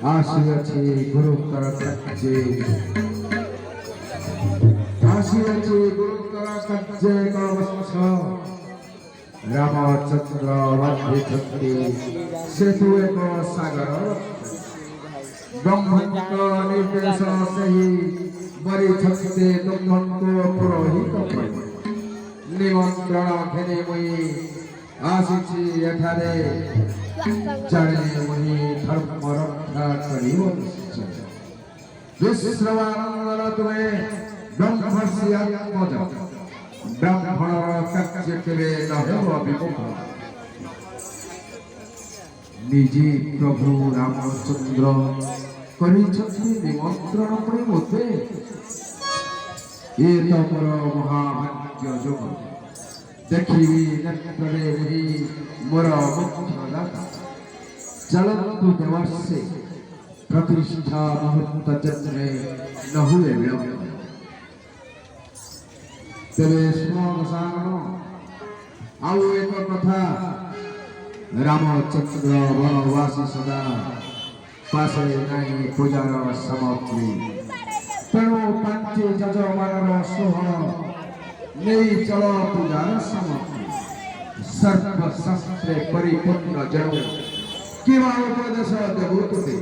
आशियाची गुरुकर कच्चे आशियाची गुरुकर कच्चे कवच रामचंद्र वंदे छत्ती सेतु एक सागर ब्रह्मंड निर्देश सही बरी छत्ते तुमको पुरोहित निमंत्रण घेने मुई आशिची एठारे जड़े मुई धर्म रक्षा करियो विश्वानंदन तुमे ब्रह्मस्य आत्मज ब्राह्मण कच्चे केवे नहेव विमुख निजी प्रभु रामचंद्र करिछथि निमंत्रण परे मोते ए तमर महाभाग्य जोग देखिबी नेत्रे मुहि मोर मुख्य दाता चलन्तु देवर्षे प्रतिष्ठा मुहूर्त चंद्रे न हुए विलंब तेरे स्मरण सागण आउ एक कथा रामचंद्र वनवासी सदा पासे नहीं पूजार सामग्री तेणु पांचे जजमान सोहण नहीं चल पूजार सामग्री सर्वशास्त्रे परिपूर्ण जन कि उपदेश देवु तुते